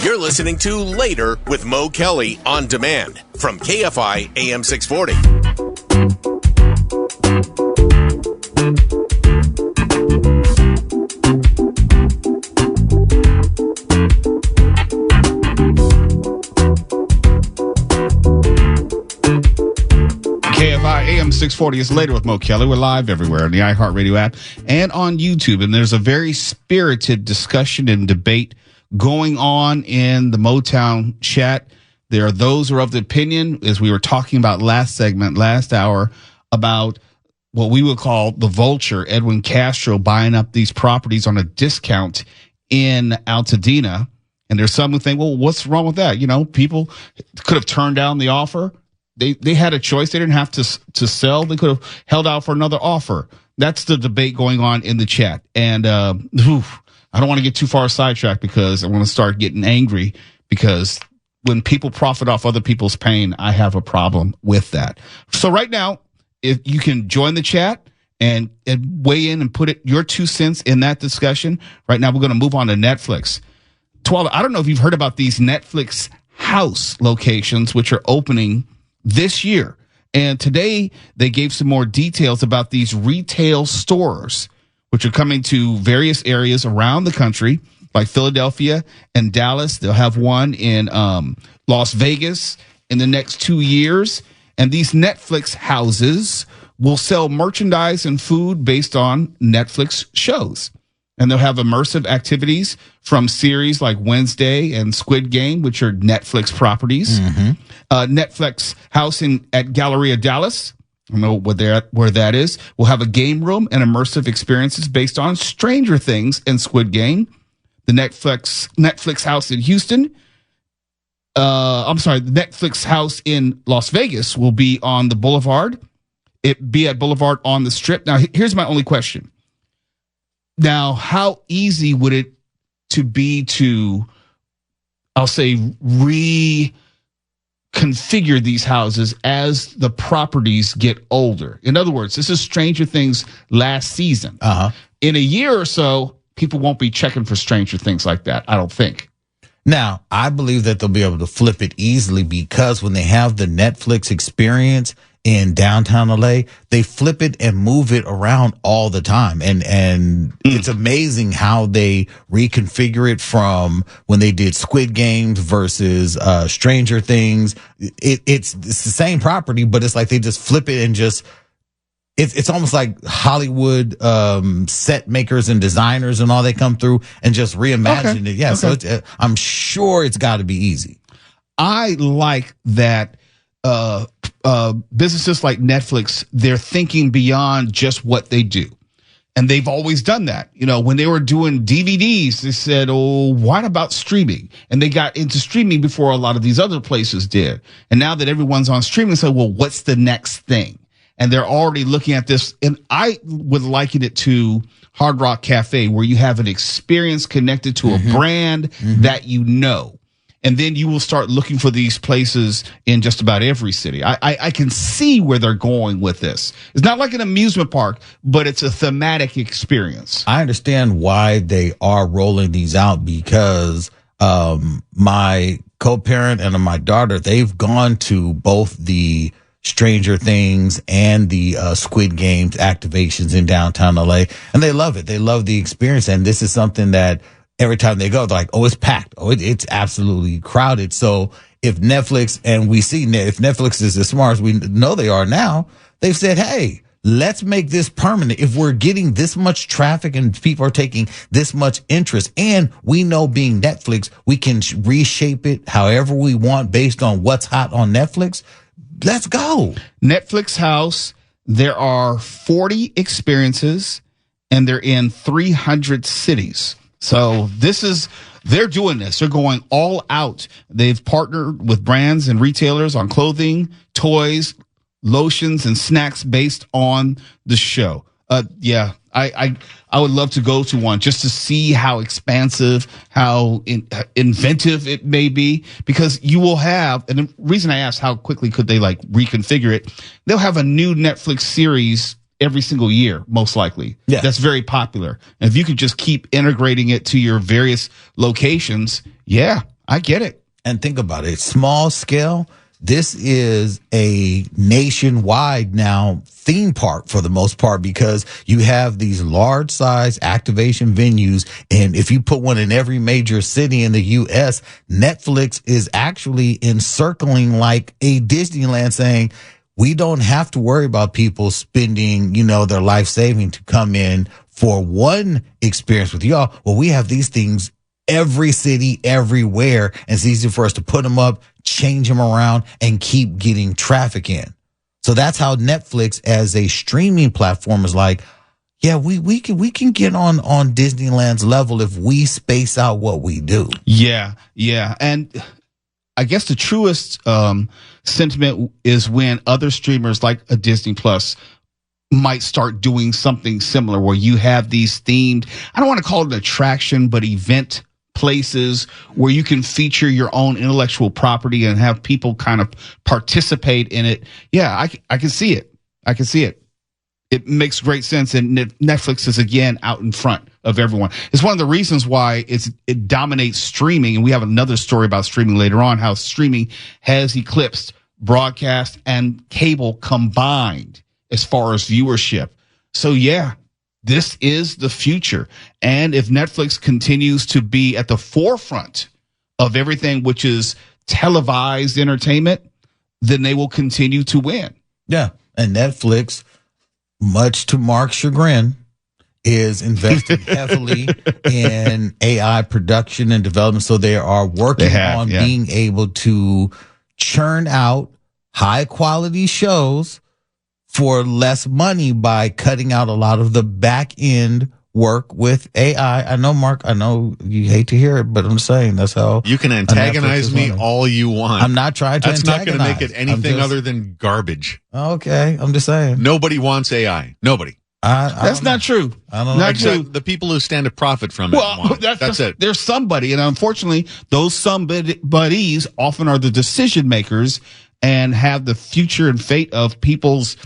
You're listening to Later with Mo Kelly on demand from KFI AM 640. KFI AM 640 is Later with Mo Kelly. We're live everywhere on the iHeartRadio app and on YouTube. And there's a very spirited discussion and debate going on in the Motown chat. There are those who are of the opinion, as we were talking about last hour, about what we would call the vulture, Edwin Castro, buying up these properties on a discount in Altadena. And there's some who think, well, what's wrong with that? You know, people could have turned down the offer. They had a choice. They didn't have to sell. They could have held out for another offer. That's the debate going on in the chat. And I don't want to get too far sidetracked because I want to start getting angry, because when people profit off other people's pain, I have a problem with that. So right now, if you can join the chat and weigh in and put your 2 cents in that discussion. Right now, we're going to move on to Netflix. 12. I don't know if you've heard about these Netflix house locations, which are opening this year. And today they gave some more details about these retail stores, which are coming to various areas around the country, like Philadelphia and Dallas. They'll have one in Las Vegas in the next 2 years. And these Netflix houses will sell merchandise and food based on Netflix shows. And they'll have immersive activities from series like Wednesday and Squid Game, which are Netflix properties. Mm-hmm. Netflix house at Galleria Dallas, I don't know where that is, will have a game room and immersive experiences based on Stranger Things and Squid Game. The Netflix house in Houston, the Netflix house in Las Vegas will be on the Boulevard. It be at Boulevard on the Strip. Now, here's my only question. Now, how easy would it be to, I'll say, reconfigure these houses as the properties get older? In other words, this is Stranger Things last season. In a year or so, people won't be checking for Stranger Things like that, I don't think. Now, I believe that they'll be able to flip it easily, because when they have the Netflix experience in downtown LA, they flip it and move it around all the time. And it's amazing how they reconfigure it from when they did Squid Games versus Stranger Things. It's the same property, but it's like they just flip it and just, it's almost like Hollywood set makers and designers and all, they come through and just reimagine it. Yeah, okay. So I'm sure it's got to be easy. I like that businesses like Netflix, they're thinking beyond just what they do. And they've always done that. You know, when they were doing DVDs, they said, oh, what about streaming? And they got into streaming before a lot of these other places did. And now that everyone's on streaming, they said, well, what's the next thing? And they're already looking at this. And I would liken it to Hard Rock Cafe, where you have an experience connected to a brand that you know. And then you will start looking for these places in just about every city. I can see where they're going with this. It's not like an amusement park, but it's a thematic experience. I understand why they are rolling these out, because my co-parent and my daughter, they've gone to both the Stranger Things and the Squid Games activations in downtown LA, and they love it. They love the experience. And this is something that every time they go, they're like, oh, it's packed. Oh, it's absolutely crowded. So if Netflix, and we see if Netflix is as smart as we know they are now, they've said, hey, let's make this permanent. If we're getting this much traffic and people are taking this much interest, and we know being Netflix, we can reshape it however we want based on what's hot on Netflix. Let's go. Netflix House, there are 40 experiences, and they're in 300 cities. So they're doing this. They're going all out. They've partnered with brands and retailers on clothing, toys, lotions, and snacks based on the show. I would love to go to one just to see how expansive, how inventive it may be, because you will have, and the reason I asked how quickly could they like reconfigure it, they'll have a new Netflix series every single year, most likely. Yeah. That's very popular. And if you could just keep integrating it to your various locations, yeah, I get it. And think about it. Small scale. This is a nationwide now theme park for the most part, because you have these large size activation venues. And if you put one in every major city in the U.S., Netflix is actually encircling like a Disneyland, saying, we don't have to worry about people spending, their life saving to come in for one experience with y'all. Well, we have these things every city, everywhere, and it's easy for us to put them up, change them around, and keep getting traffic in. So that's how Netflix as a streaming platform is like, yeah, we can get on Disneyland's level if we space out what we do. Yeah. And I guess the truest sentiment is when other streamers like a Disney Plus might start doing something similar, where you have these themed, I don't want to call it an attraction, but event places where you can feature your own intellectual property and have people kind of participate in it. Yeah, I can see it. It makes great sense. And Netflix is again out in front of everyone. It's one of the reasons why it dominates streaming. And we have another story about streaming later on, how streaming has eclipsed broadcast and cable combined as far as viewership. So yeah, this is the future. And if Netflix continues to be at the forefront of everything which is televised entertainment, then they will continue to win. Yeah. And Netflix, much to Mark's chagrin, is investing heavily in AI production and development. So they are working on being able to churn out high quality shows for less money by cutting out a lot of the back end work with AI. I know, Mark, I know you hate to hear it, but I'm saying that's how you can antagonize me all you want. I'm not trying to That's antagonize. not going to make it anything other than garbage. Okay, I'm just saying. Nobody wants AI. Nobody. That's not true. I don't know. Except the people who stand to profit from it. Well, that's it. There's somebody, and unfortunately, those somebodies often are the decision makers and have the future and fate of people's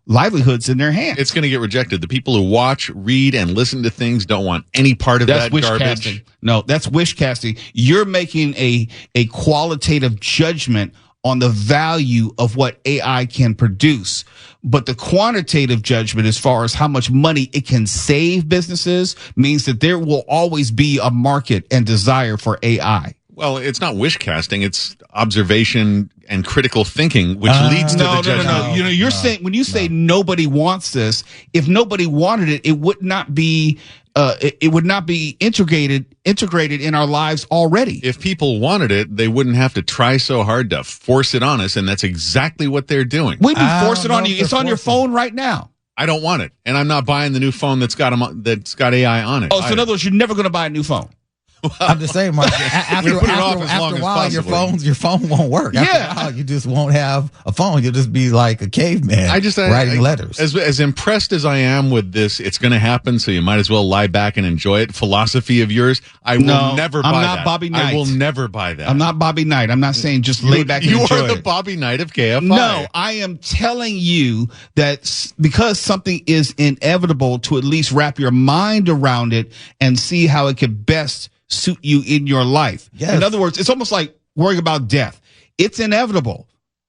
livelihoods in their hands. It's going to get rejected. The people who watch, read, and listen to things don't want any part of that wish garbage. Casting. No, that's wish casting. You're making a qualitative judgment on the value of what AI can produce. But the quantitative judgment, as far as how much money it can save businesses, means that there will always be a market and desire for AI. Well, it's not wish casting. It's observation and critical thinking, which leads to the judgment. No. You're saying, when you say nobody wants this, if nobody wanted it, it would not be integrated in our lives already. If people wanted it, they wouldn't have to try so hard to force it on us, and that's exactly what they're doing. We've been forcing it on you. It's on your phone right now. I don't want it, and I'm not buying the new phone that's got AI on it. Oh, so in other words, you're never going to buy a new phone. I'm just saying, Mark, after a while, your phone won't work. After a while, you just won't have a phone. You'll just be like a caveman writing letters. As impressed as I am with this, it's going to happen, so you might as well lie back and enjoy it. Philosophy of yours, I will never buy that. I'm not Bobby Knight. I will never buy that. I'm not Bobby Knight. I'm not saying just lay back and enjoy it. You are the Bobby Knight of KFI. No, I am telling you that because something is inevitable, to at least wrap your mind around it and see how it could best suit you in your life. Yes. In other words, it's almost like worrying about death. It's inevitable.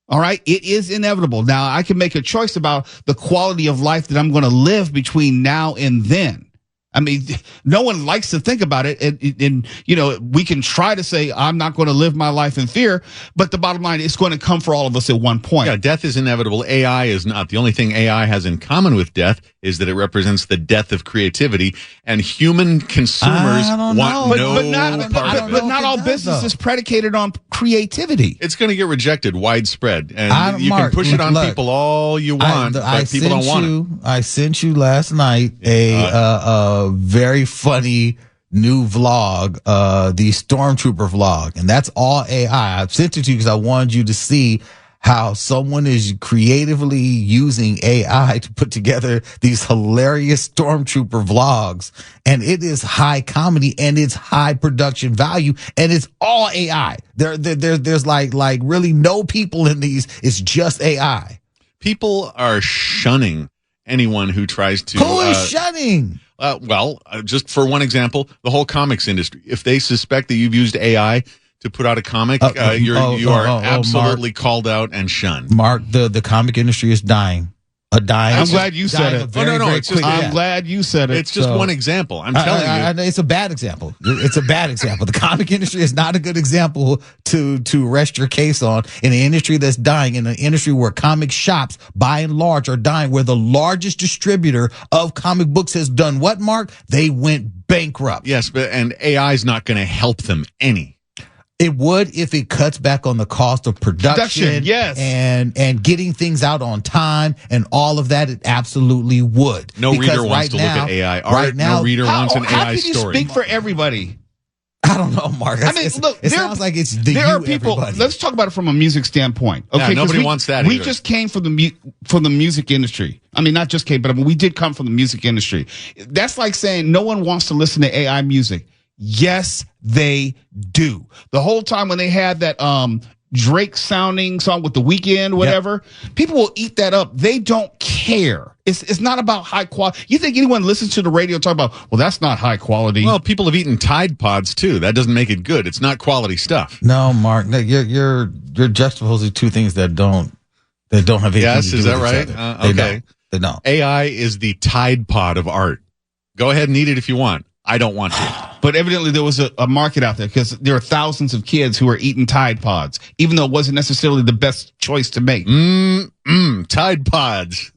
All right. It is inevitable. Now I can make a choice about the quality of life that I'm going to live between now and then. I mean, no one likes to think about it. And we can try to say, I'm not going to live my life in fear, but the bottom line, it's going to come for all of us at one point. Yeah, death is inevitable. AI is not. The only thing AI has in common with death is that it represents the death of creativity, and human consumers want no part of it. But not all business is predicated on creativity. It's going to get rejected widespread, and you can push it on people all you want, but people don't want it. I sent you last night a very funny new vlog, the Stormtrooper vlog, and that's all AI. I've sent it to you because I wanted you to see how someone is creatively using AI to put together these hilarious Stormtrooper vlogs, and it is high comedy and it's high production value, and it's all AI. There's like really no people in these. It's just AI. People are shunning anyone who tries to. Who is shunning? Just for one example, the whole comics industry. If they suspect that you've used AI to put out a comic, you are absolutely Mark, called out and shunned. Mark, the comic industry is dying. I'm glad you said it. I'm glad you said it. It's just one example. I'm telling you. It's a bad example. It's a bad example. The comic industry is not a good example to rest your case on in an industry that's dying, in an industry where comic shops, by and large, are dying, where the largest distributor of comic books has done what, Mark? They went bankrupt. Yes, and AI is not going to help them any. It would if it cuts back on the cost of production, yes, and getting things out on time and all of that. It absolutely would. No reader wants to look at AI art. No reader wants an AI story. How can you speak for everybody? I don't know, Mark. Look, it sounds like it's there are people. Everybody. Let's talk about it from a music standpoint. Okay, nobody wants that. We just came from the music industry. I mean, not just came, but we did come from the music industry. That's like saying no one wants to listen to AI music. Yes, they do. The whole time when they had that Drake sounding song with The Weeknd, whatever, people will eat that up. They don't care. It's not about high quality. You think anyone listens to the radio talk about, well, that's not high quality? Well, people have eaten Tide Pods too. That doesn't make it good. It's not quality stuff. No, Mark, you're juxtaposing two things that don't have anything to do with each other. Okay. They don't. AI is the Tide Pod of art. Go ahead and eat it if you want. I don't want to. But evidently there was a market out there because there are thousands of kids who are eating Tide Pods, even though it wasn't necessarily the best choice to make. Tide Pods.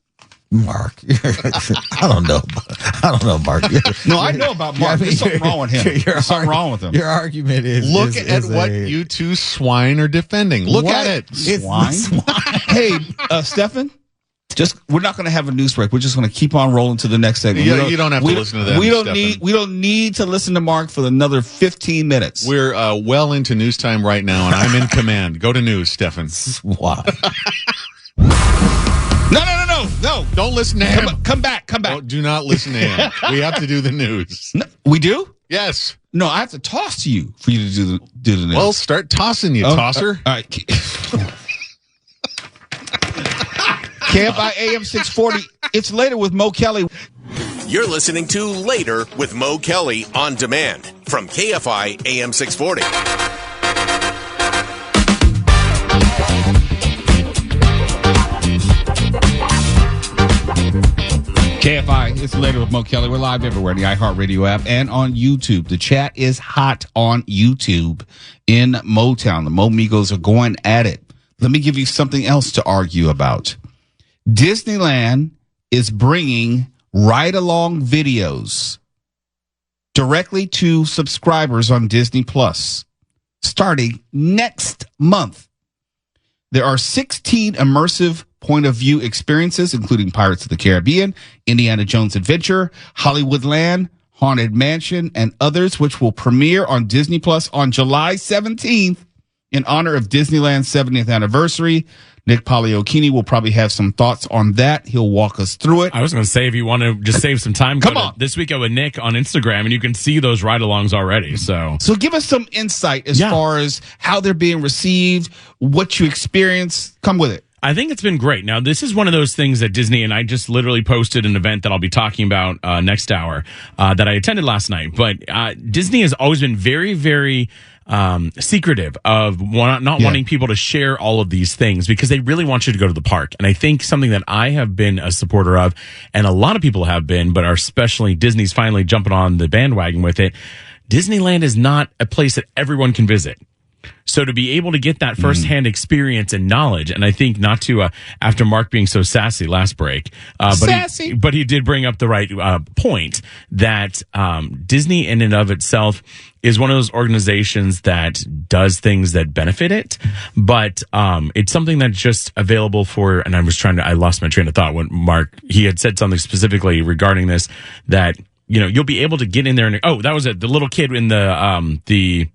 Mark, I don't know, Mark. No, I know about Mark. There's something wrong with him. There's something wrong with him. Your argument is look at what you two swine are defending. Look at it. Swine. Hey, Stefan. We're not going to have a news break. We're just going to keep on rolling to the next segment. You don't have to listen to that. We don't need to listen to Mark for another 15 minutes. We're well into news time right now, and I'm in command. Go to news, Stefan. Wow. No. Don't listen to him. Come back. Do not listen to him. We have to do the news. No, we do? Yes. No, I have to toss to you for you to do the news. Well, start tossing, you tosser. All right. KFI AM 640. It's Later with Mo Kelly. You're listening to Later with Mo Kelly on demand from KFI AM 640. KFI, it's Later with Mo Kelly. We're live everywhere in the iHeartRadio app and on YouTube. The chat is hot on YouTube in Motown. The Mo Migos are going at it. Let me give you something else to argue about. Disneyland is bringing ride-along videos directly to subscribers on Disney Plus starting next month. There are 16 immersive point-of-view experiences, including Pirates of the Caribbean, Indiana Jones Adventure, Hollywoodland, Haunted Mansion, and others, which will premiere on Disney Plus on July 17th in honor of Disneyland's 70th anniversary. Nick Poliokini will probably have some thoughts on that. He'll walk us through it. I was going to say, if you want to just save some time, come on. This Weekend with Nick on Instagram, and you can see those ride-alongs already. So give us some insight as far as how they're being received, what you experience. Come with it. I think it's been great. Now, this is one of those things that Disney, and I just literally posted an event that I'll be talking about next hour that I attended last night. But Disney has always been very, very secretive of not wanting people to share all of these things because they really want you to go to the park. And I think something that I have been a supporter of, and a lot of people have been, but are especially Disney's finally jumping on the bandwagon with it. Disneyland is not a place that everyone can visit. So to be able to get that firsthand experience and knowledge, and I think not to, after Mark being so sassy last break, but he did bring up the right point that Disney in and of itself is one of those organizations that does things that benefit it, but it's something that's just available for, and I lost my train of thought when Mark, he had said something specifically regarding this, that, you know, you'll be able to get in there and, that was it, the little kid in the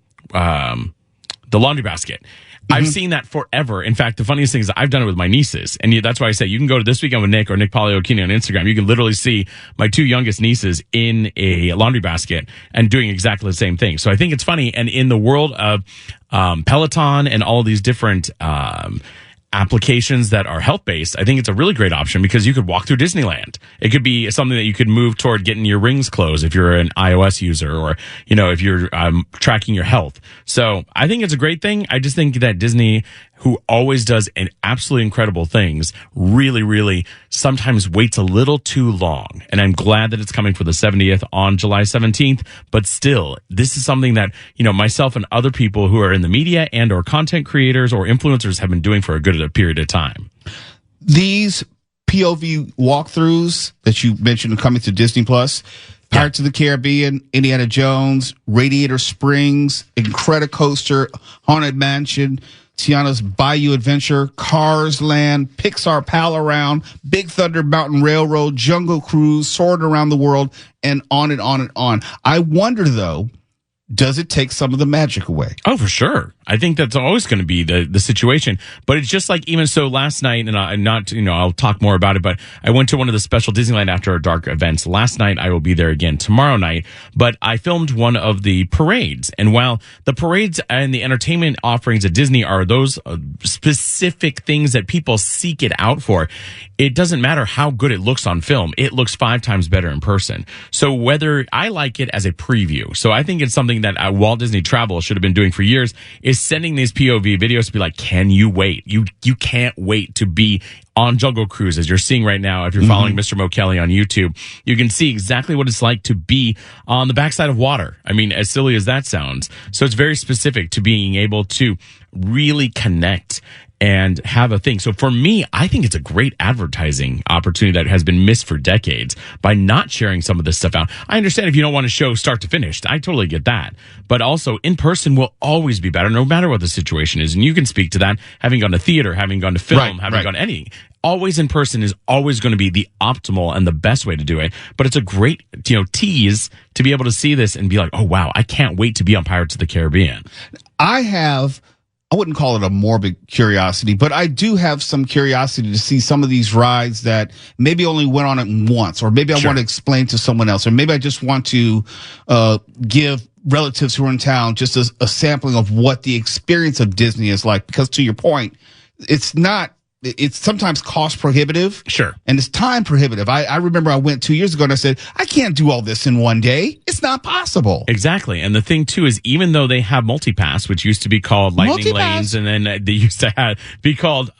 laundry basket. I've seen that forever. In fact, the funniest thing is I've done it with my nieces. And that's why I say you can go to This Weekend with Nick or Nick Poliokini on Instagram. You can literally see my two youngest nieces in a laundry basket and doing exactly the same thing. So I think it's funny. And in the world of Peloton and all these different applications that are health based, I think it's a really great option because you could walk through Disneyland. It could be something that you could move toward getting your rings closed if you're an iOS user, or if you're tracking your health. So I think it's a great thing. I just think that Disney, who always does an absolutely incredible things, really, really sometimes waits a little too long. And I'm glad that it's coming for the 70th on July 17th. But still, this is something that, myself and other people who are in the media and or content creators or influencers have been doing for a good period of time. These POV walkthroughs that you mentioned coming to Disney Plus, Pirates of the Caribbean, Indiana Jones, Radiator Springs, Incredicoaster, Haunted Mansion, Tiana's Bayou Adventure, Cars Land, Pixar Pal Around, Big Thunder Mountain Railroad, Jungle Cruise, Soaring Around the World, and on and on and on. I wonder, though, does it take some of the magic away? Oh, for sure. I think that's always going to be the situation. But it's just like, even so last night, and I'll talk more about it, but I went to one of the special Disneyland After Dark events last night. I will be there again tomorrow night. But I filmed one of the parades. And while the parades and the entertainment offerings at Disney are those specific things that people seek it out for, it doesn't matter how good it looks on film. It looks 5 times better in person. So whether I like it as a preview. So I think it's something that Walt Disney Travel should have been doing for years, is sending these POV videos to be like, can you wait? You can't wait to be on Jungle Cruise, as you're seeing right now. If you're following Mr. Mo Kelly on YouTube, you can see exactly what it's like to be on the backside of water. I mean, as silly as that sounds. So it's very specific to being able to really connect and have a thing. So for me, I think it's a great advertising opportunity that has been missed for decades by not sharing some of this stuff out. I understand if you don't want to show start to finish. I totally get that. But also, in person will always be better, no matter what the situation is. And you can speak to that, having gone to theater, having gone to film, having gone to any. Always in person is always going to be the optimal and the best way to do it. But it's a great, tease to be able to see this and be like, oh, wow, I can't wait to be on Pirates of the Caribbean. I wouldn't call it a morbid curiosity, but I do have some curiosity to see some of these rides that maybe only went on it once, or maybe I want to explain to someone else, or maybe I just want to give relatives who are in town just a sampling of what the experience of Disney is like. Because to your point, it's sometimes cost prohibitive. Sure. And it's time prohibitive. I remember I went 2 years ago and I said, I can't do all this in one day. It's not possible. Exactly. And the thing too is, even though they have multipass, which used to be called lightning lanes, and then they used to be called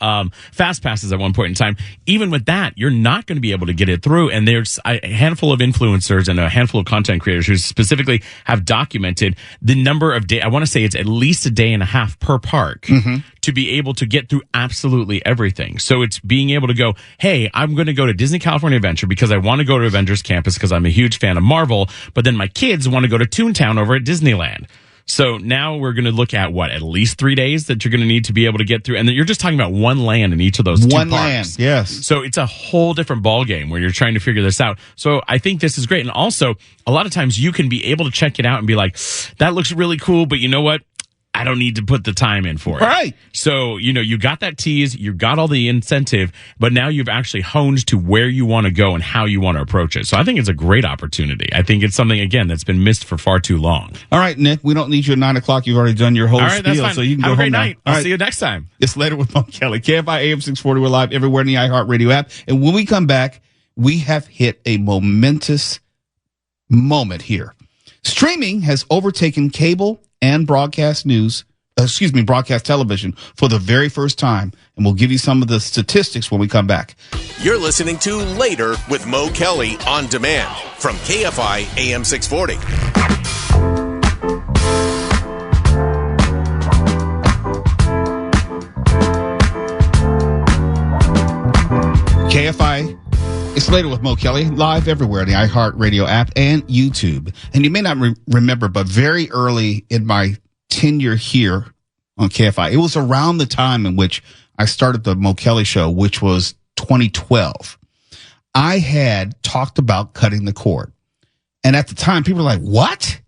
fast passes at one point in time, even with that, you're not going to be able to get it through. And there's a handful of influencers and a handful of content creators who specifically have documented the number of days. I want to say it's at least a day and a half per park to be able to get through absolutely everything. So it's being able to go, hey, I'm going to go to Disney California Adventure because I want to go to Avengers Campus because I'm a huge fan of Marvel, but then my kids want to go to Toontown over at Disneyland. So now we're going to look at at least 3 days that you're going to need to be able to get through. And then you're just talking about one land in each of those two parks. One land, yes. So it's a whole different ballgame where you're trying to figure this out. So I think this is great. And also, a lot of times you can be able to check it out and be like, that looks really cool, but you know what? I don't need to put the time in for it. Right. So, you got that tease, you got all the incentive, but now you've actually honed to where you want to go and how you want to approach it. So I think it's a great opportunity. I think it's something, again, that's been missed for far too long. All right, Nick, we don't need you at 9 o'clock. You've already done your whole spiel. That's fine. So you can Have go a great home night. now. I'll see you next time. It's Later with Mo Kelly. KFI AM 640. We're live everywhere in the iHeartRadio app. And when we come back, we have hit a momentous moment here. Streaming has overtaken cable and broadcast television for the very first time. And we'll give you some of the statistics when we come back. You're listening to Later with Mo Kelly on demand from KFI AM 640. KFI, it's Later with Mo Kelly, live everywhere in the iHeartRadio app and YouTube. And you may not remember, but very early in my tenure here on KFI, it was around the time in which I started the Mo Kelly Show, which was 2012. I had talked about cutting the cord. And at the time, people were like, what?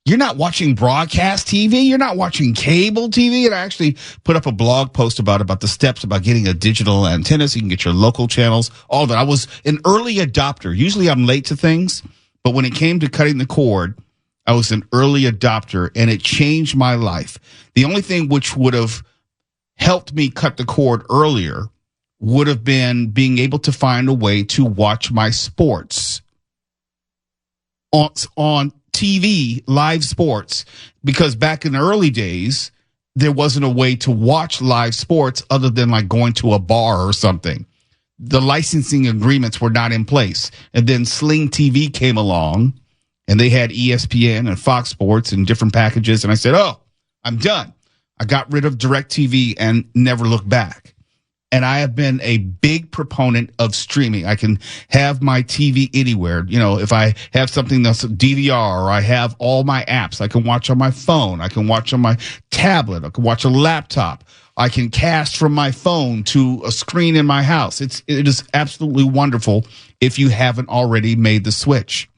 You're not watching broadcast TV? You're not watching cable TV? And I actually put up a blog post about the steps about getting a digital antenna so you can get your local channels, all of that. I was an early adopter. Usually I'm late to things, but when it came to cutting the cord, I was an early adopter, and it changed my life. The only thing which would have helped me cut the cord earlier would have been being able to find a way to watch my sports on TV, live sports, because back in the early days, there wasn't a way to watch live sports other than like going to a bar or something. The licensing agreements were not in place. And then Sling TV came along and they had ESPN and Fox Sports and different packages. And I said, oh, I'm done. I got rid of DirecTV and never looked back. And I have been a big proponent of streaming. I can have my TV anywhere. You know, if I have something that's a DVR or I have all my apps, I can watch on my phone. I can watch on my tablet. I can watch a laptop. I can cast from my phone to a screen in my house. It is absolutely wonderful if you haven't already made the switch.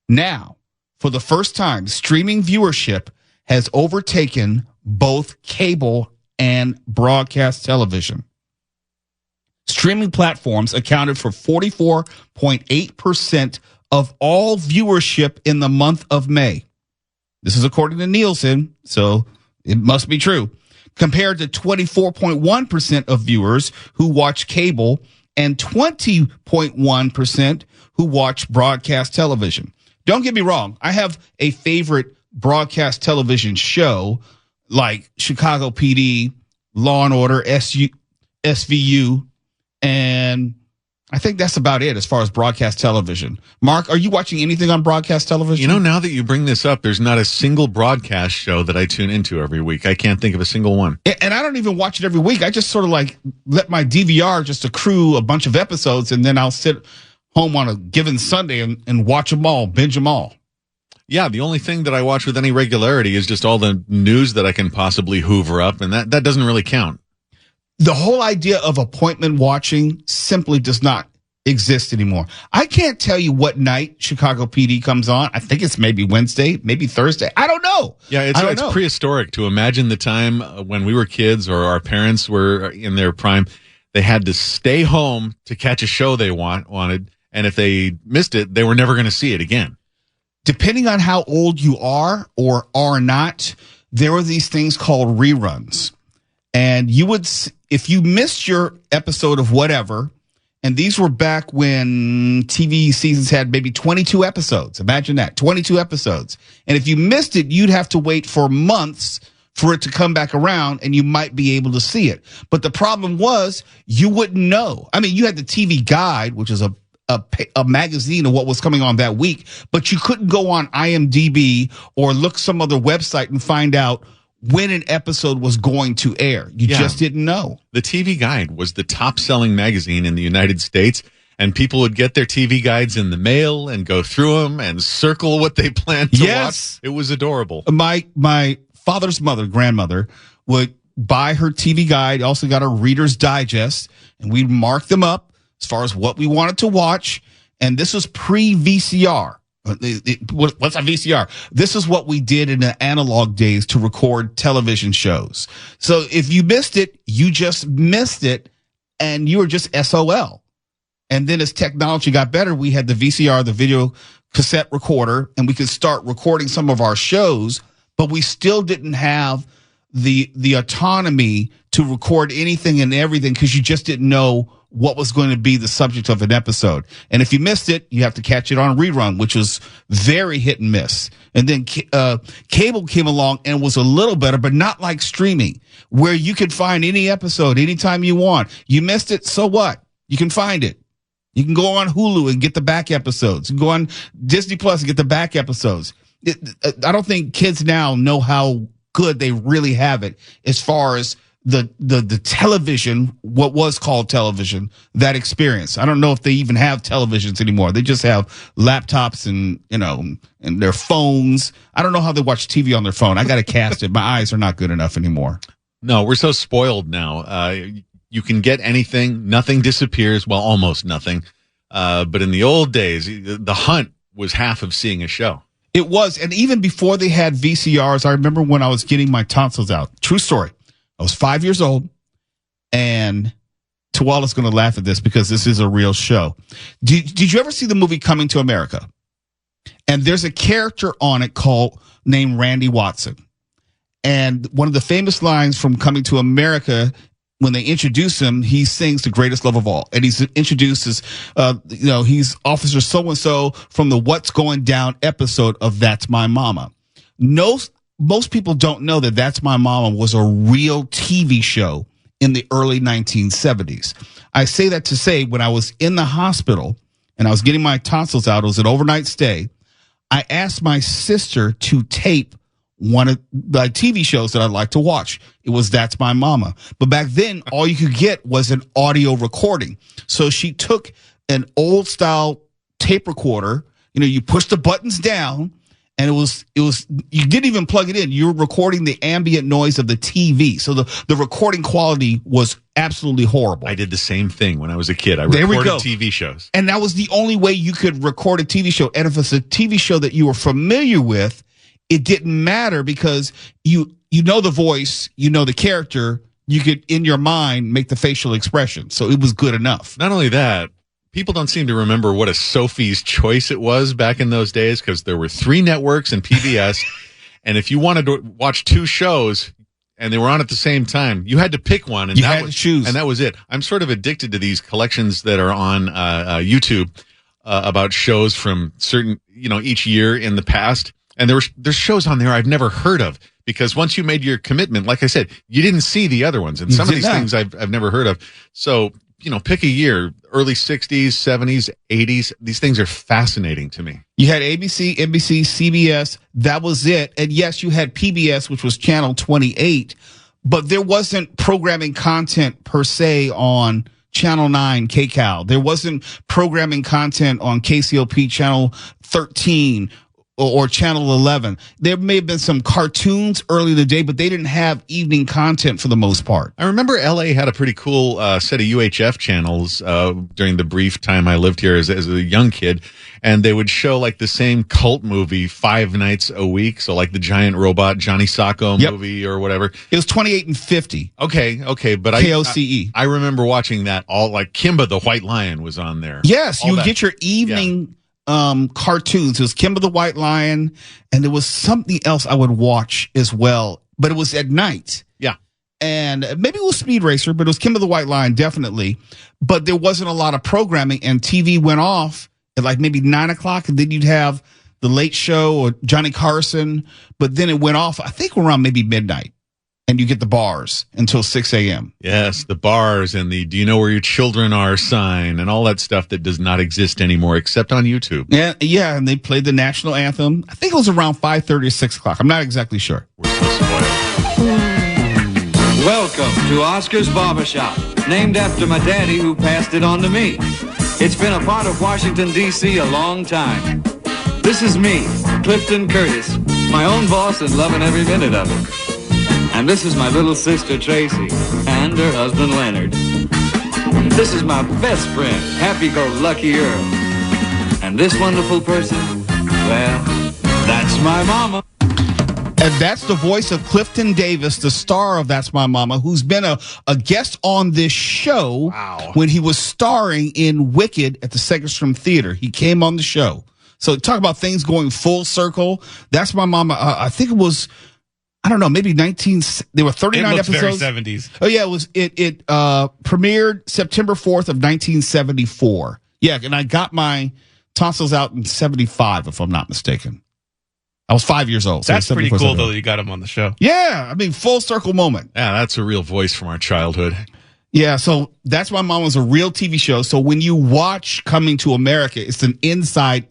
Now, for the first time, streaming viewership has overtaken both cable and broadcast television. Streaming platforms accounted for 44.8% of all viewership in the month of May. This is according to Nielsen, so it must be true. Compared to 24.1% of viewers who watch cable and 20.1% who watch broadcast television. Don't get me wrong. I have a favorite broadcast television show like Chicago PD, Law and Order, SVU, and I think that's about it as far as broadcast television. Mark, are you watching anything on broadcast television? You know, now that you bring this up, there's not a single broadcast show that I tune into every week. I can't think of a single one. And I don't even watch it every week. I just sort of like let my DVR just accrue a bunch of episodes, and then I'll sit home on a given Sunday and watch them all, binge them all. Yeah, the only thing that I watch with any regularity is just all the news that I can possibly hoover up, and that doesn't really count. The whole idea of appointment watching simply does not exist anymore. I can't tell you what night Chicago PD comes on. I think it's maybe Wednesday, maybe Thursday. I don't know. Yeah, it's prehistoric to imagine the time when we were kids or our parents were in their prime. They had to stay home to catch a show they wanted, and if they missed it, they were never going to see it again. Depending on how old you are or are not, there are these things called reruns. And you would, if you missed your episode of whatever, and these were back when TV seasons had maybe 22 episodes. Imagine that, 22 episodes. And if you missed it, you'd have to wait for months for it to come back around, and you might be able to see it. But the problem was you wouldn't know. I mean, you had the TV Guide, which is a magazine of what was coming on that week, but you couldn't go on IMDb or look some other website and find out when an episode was going to air. You just didn't know. The TV Guide was the top-selling magazine in the United States, and people would get their TV guides in the mail and go through them and circle what they planned to watch. It was adorable. My father's grandmother, would buy her TV Guide, also got a Reader's Digest, and we'd mark them up as far as what we wanted to watch. And this was pre-VCR. What's a VCR? This is what we did in the analog days to record television shows. So if you missed it, you just missed it, and you were just SOL. And then as technology got better, we had the VCR, the video cassette recorder, and we could start recording some of our shows, but we still didn't have the autonomy to record anything and everything because you just didn't know what was going to be the subject of an episode. And if you missed it, you have to catch it on rerun, which was very hit and miss. And then cable came along and was a little better, but not like streaming, where you could find any episode anytime you want. You missed it, so what? You can find it. You can go on Hulu and get the back episodes. You can go on Disney Plus and get the back episodes. I don't think kids now know how good they really have it as far as the television, what was called television, that experience. I don't know if they even have televisions anymore. They just have laptops and their phones. I don't know how they watch TV on their phone. I got to cast it. My eyes are not good enough anymore. No, we're so spoiled now. You can get anything. Nothing disappears. Well, almost nothing. But in the old days, the hunt was half of seeing a show. It was. And even before they had VCRs, I remember when I was getting my tonsils out. True story. I was 5 years old, and Tawala's going to laugh at this because this is a real show. Did you ever see the movie Coming to America? And there's a character on it named Randy Watson. And one of the famous lines from Coming to America, when they introduce him, he sings The Greatest Love of All. And he's introduced as, he's Officer so-and-so from the What's Going Down episode of That's My Mama. Most people don't know that That's My Mama was a real TV show in the early 1970s. I say that to say when I was in the hospital and I was getting my tonsils out, it was an overnight stay. I asked my sister to tape one of the TV shows that I'd like to watch. It was That's My Mama. But back then, all you could get was an audio recording. So she took an old style tape recorder. You push the buttons down, and it was you didn't even plug it in. You were recording the ambient noise of the TV. So the recording quality was absolutely horrible. I did the same thing when I was a kid. I recorded TV shows. And that was the only way you could record a TV show. And if it's a TV show that you were familiar with, it didn't matter because you know the voice, you know the character, you could, in your mind, make the facial expression. So it was good enough. Not only that, people don't seem to remember what a Sophie's Choice it was back in those days because there were 3 networks and PBS. And if you wanted to watch 2 shows and they were on at the same time, you had to pick one. And you had to choose. And that was it. I'm sort of addicted to these collections that are on YouTube about shows from certain, each year in the past. And there's shows on there I've never heard of because once you made your commitment, like I said, you didn't see the other ones. And some of these things I've never heard of. So, pick a year, early 60s, 70s, 80s. These things are fascinating to me. You had ABC, NBC, CBS. That was it. And yes, you had PBS, which was channel 28, but there wasn't programming content per se on Channel 9, KCAL. There wasn't programming content on KCOP channel 13 or channel 11. There may have been some cartoons early in the day, but they didn't have evening content for the most part. I remember LA had a pretty cool set of UHF channels during the brief time I lived here as a young kid. And they would show like the same cult movie 5 nights a week. So like the giant robot Johnny Sacco movie or whatever. It was 28 and 50. Okay. But KOCE. I remember watching that all, like Kimba the White Lion was on there. Yes, you would get your evening cartoons. It was Kimba the White Lion, and there was something else I would watch as well, but it was at night. Yeah. And maybe it was Speed Racer, but it was Kimba the White Lion, definitely. But there wasn't a lot of programming, and TV went off at like maybe 9 o'clock, and then you'd have The Late Show or Johnny Carson, but then it went off, I think around maybe midnight. And you get the bars until 6 a.m. Yes, the bars and the "Do you know where your children are" sign and all that stuff that does not exist anymore except on YouTube. Yeah, and they played the national anthem. I think it was around 5:30 or 6 o'clock. I'm not exactly sure. We're so spoiled. Welcome to Oscar's Barbershop, named after my daddy who passed it on to me. It's been a part of Washington, D.C. a long time. This is me, Clifton Curtis, my own boss and loving every minute of it. And this is my little sister, Tracy, and her husband, Leonard. This is my best friend, Happy-Go-Lucky Earl. And this wonderful person, well, that's my mama. And that's the voice of Clifton Davis, the star of That's My Mama, who's been a guest on this show when he was starring in Wicked at the Segerstrom Theater. He came on the show. So talk about things going full circle. That's My Mama. I think it was... I don't know, maybe there were 39 episodes. Very 70s. Oh yeah, it premiered September 4th of 1974. Yeah, and I got my tonsils out in 75, if I'm not mistaken. I was 5 years old. So that's pretty cool, though, that you got him on the show. Yeah, I mean, full circle moment. Yeah, that's a real voice from our childhood. Yeah, so That's My Mom was a real TV show. So when you watch Coming to America, it's an inside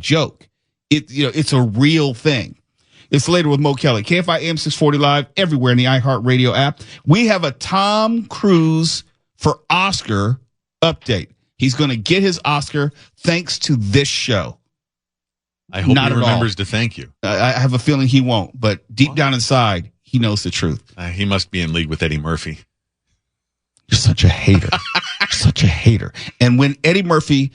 joke. It's a real thing. It's Later with Mo Kelly. KFI AM 640 Live, everywhere in the iHeartRadio app. We have a Tom Cruise for Oscar update. He's going to get his Oscar thanks to this show. I hope he remembers to thank you. I have a feeling he won't, but deep down inside, he knows the truth. He must be in league with Eddie Murphy. You're such a hater. You're such a hater. And when Eddie Murphy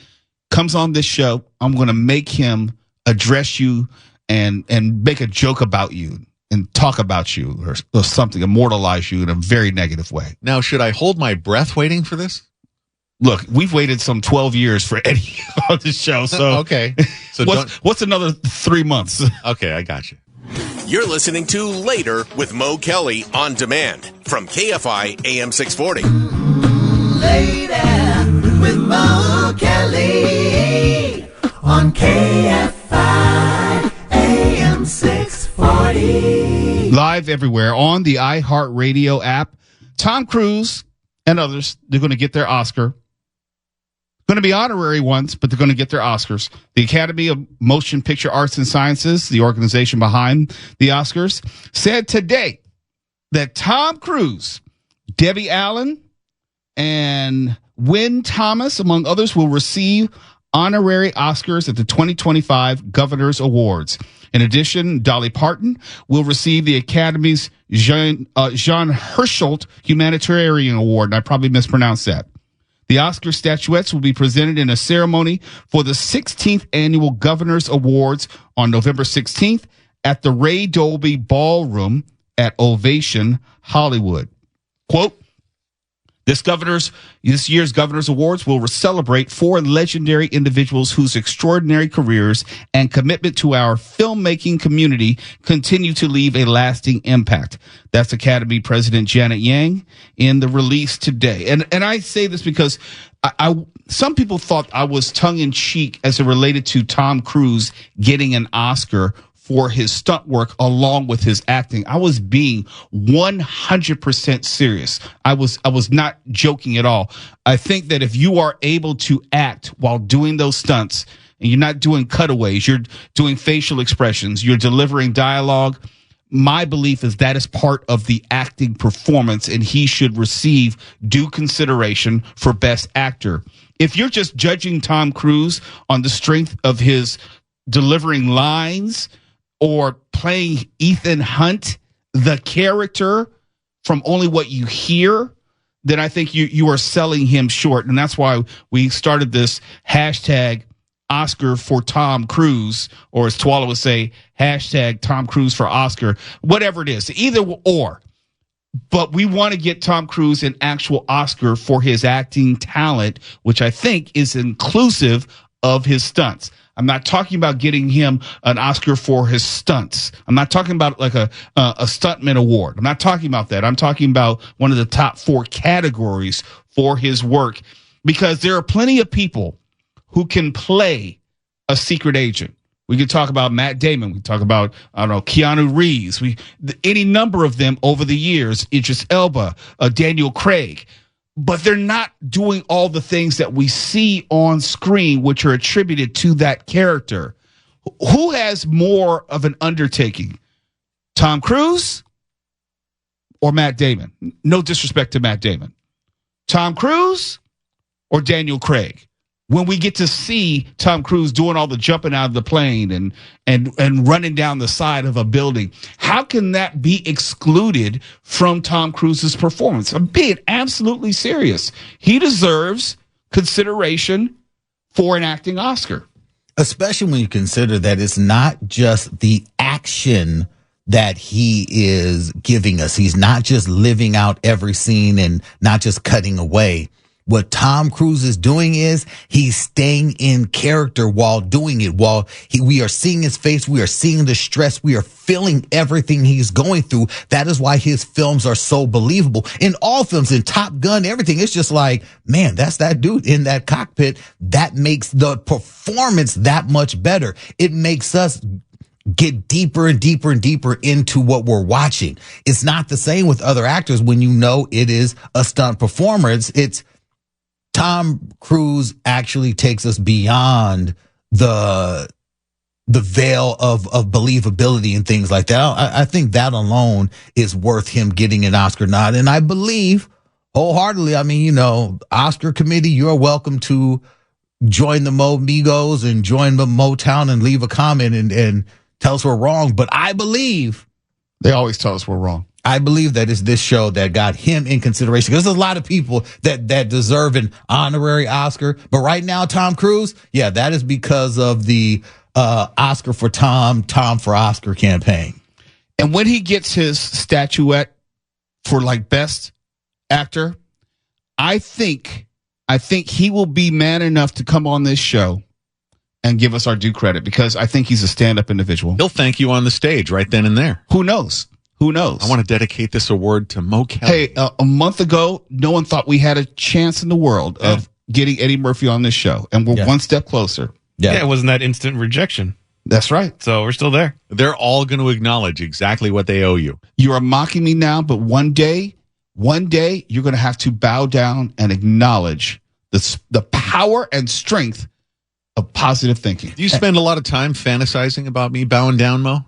comes on this show, I'm going to make him address you and make a joke about you and talk about you or something, immortalize you in a very negative way. Now, should I hold my breath waiting for this? Look, we've waited some 12 years for Eddie on this show. So okay. So what's another 3 months? Okay, I got you. You're listening to Later with Mo Kelly on demand from KFI AM 640. Later with Mo Kelly on KFI AM 640. Live everywhere on the iHeartRadio app. Tom Cruise and others, they're going to get their Oscar. Going to be honorary ones, but they're going to get their Oscars. The Academy of Motion Picture Arts and Sciences, the organization behind the Oscars, said today that Tom Cruise, Debbie Allen, and Wynn Thomas, among others, will receive honorary Oscars at the 2025 Governors Awards. In addition, Dolly Parton will receive the Academy's Jean Hersholt Humanitarian Award, and I probably mispronounced that. The Oscar statuettes will be presented in a ceremony for the 16th Annual Governors Awards on November 16th at the Ray Dolby Ballroom at Ovation Hollywood. Quote, this year's Governors Awards will celebrate 4 legendary individuals whose extraordinary careers and commitment to our filmmaking community continue to leave a lasting impact. That's Academy President Janet Yang in the release today. And I say this because some people thought I was tongue-in-cheek as it related to Tom Cruise getting an Oscar for his stunt work along with his acting. I was being 100% serious. I was not joking at all. I think that if you are able to act while doing those stunts, and you're not doing cutaways, you're doing facial expressions, you're delivering dialogue, my belief is that is part of the acting performance, and he should receive due consideration for Best Actor. If you're just judging Tom Cruise on the strength of his delivering lines or playing Ethan Hunt, the character, from only what you hear, then I think you are selling him short. And that's why we started this hashtag Oscar for Tom Cruise, or as Twala would say, hashtag Tom Cruise for Oscar, whatever it is, either or. But we want to get Tom Cruise an actual Oscar for his acting talent, which I think is inclusive of his stunts. I'm not talking about getting him an Oscar for his stunts. I'm not talking about like a stuntman award. I'm not talking about that. I'm talking about one of the top 4 categories for his work, because there are plenty of people who can play a secret agent. We could talk about Matt Damon. We could talk about, Keanu Reeves. Any number of them over the years, Idris Elba, Daniel Craig. But they're not doing all the things that we see on screen, which are attributed to that character. Who has more of an undertaking, Tom Cruise or Matt Damon? No disrespect to Matt Damon. Tom Cruise or Daniel Craig? When we get to see Tom Cruise doing all the jumping out of the plane and running down the side of a building, how can that be excluded from Tom Cruise's performance? I'm being absolutely serious. He deserves consideration for an acting Oscar. Especially when you consider that it's not just the action that he is giving us. He's not just living out every scene and not just cutting away. What Tom Cruise is doing is he's staying in character while doing it. While we are seeing his face, we are seeing the stress, we are feeling everything he's going through. That is why his films are so believable. In all films, in Top Gun, everything, it's just like, man, that's that dude in that cockpit. That makes the performance that much better. It makes us get deeper and deeper and deeper into what we're watching. It's not the same with other actors when you know it is a stunt performer. It's Tom Cruise actually takes us beyond the veil of believability and things like that. I think that alone is worth him getting an Oscar nod. And I believe wholeheartedly, Oscar committee, you're welcome to join the Mo Migos and join the Motown and leave a comment and tell us we're wrong. But I believe they always tell us we're wrong. I believe that it's this show that got him in consideration, because there's a lot of people that deserve an honorary Oscar. But right now, Tom Cruise, yeah, that is because of the Oscar for Tom for Oscar campaign. And when he gets his statuette for like Best Actor, I think he will be man enough to come on this show and give us our due credit, because I think he's a stand-up individual. He'll thank you on the stage right then and there. Who knows? Who knows? I want to dedicate this award to Mo Kelly. Hey, a month ago, no one thought we had a chance in the world of getting Eddie Murphy on this show, and we're one step closer. Yeah, it wasn't that instant rejection. That's right. So we're still there. They're all going to acknowledge exactly what they owe you. You are mocking me now, but one day, you're going to have to bow down and acknowledge the power and strength of positive thinking. Do you spend a lot of time fantasizing about me bowing down, Mo?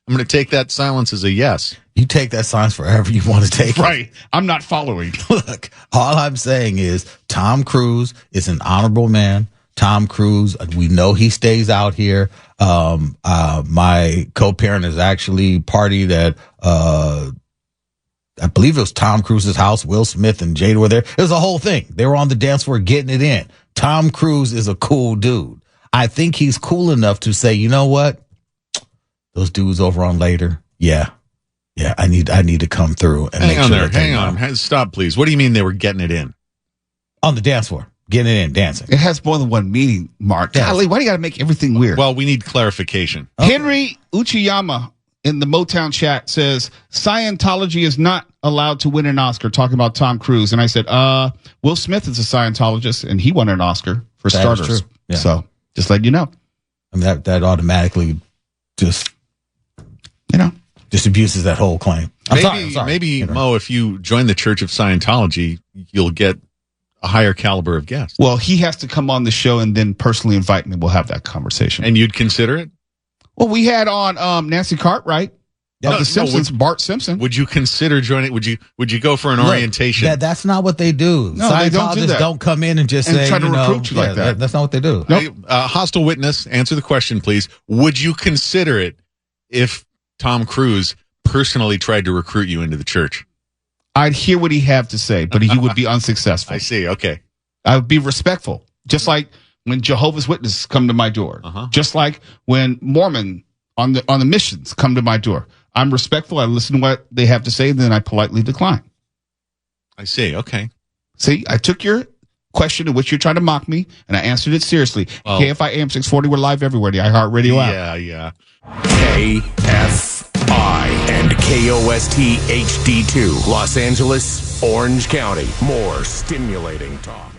I'm going to take that silence as a yes. You take that silence forever you want to take it. Right. I'm not following. Look, all I'm saying is Tom Cruise is an honorable man. Tom Cruise, we know he stays out here. My co-parent is actually party that, I believe it was Tom Cruise's house. Will Smith and Jada were there. It was a whole thing. They were on the dance floor getting it in. Tom Cruise is a cool dude. I think he's cool enough to say, you know what? Those dudes over on Later. Yeah, I need to come through and make sure. Hang on. Stop, please. What do you mean they were getting it in? On the dance floor. Getting it in, dancing. It has more than one meaning, Mark. Yes. Golly, why do you got to make everything weird? Well, we need clarification. Henry Uchiyama in the Motown chat says Scientology is not allowed to win an Oscar, talking about Tom Cruise. And I said, Will Smith is a Scientologist, and he won an Oscar for That is starters. true. Yeah. So just letting you know. I mean, that automatically just, just abuses that whole claim. I'm sorry. Maybe Mo, if you join the Church of Scientology, you'll get a higher caliber of guests. Well, he has to come on the show and then personally invite me. We'll have that conversation. And you'd consider it? Well, we had on Nancy Cartwright of The Simpsons, Bart Simpson. Would you consider joining? Would you go for an orientation? That's not what they do. No, they don't do that. Don't come in and just say, try to recruit you like that. That's not what they do. Nope. Hostile witness, answer the question, please. Would you consider it if Tom Cruise personally tried to recruit you into the church? I'd hear what he have to say, but he would be unsuccessful. I see. Okay. I would be respectful, just like when Jehovah's Witnesses come to my door, just like when Mormon on the missions come to my door. I'm respectful. I listen to what they have to say, then I politely decline. I see. Okay. See, I took your question in which you're trying to mock me, and I answered it seriously. Well, KFI AM 640, we're live everywhere. The iHeartRadio app. Yeah. KFI and KOST HD2, Los Angeles, Orange County. More stimulating talk.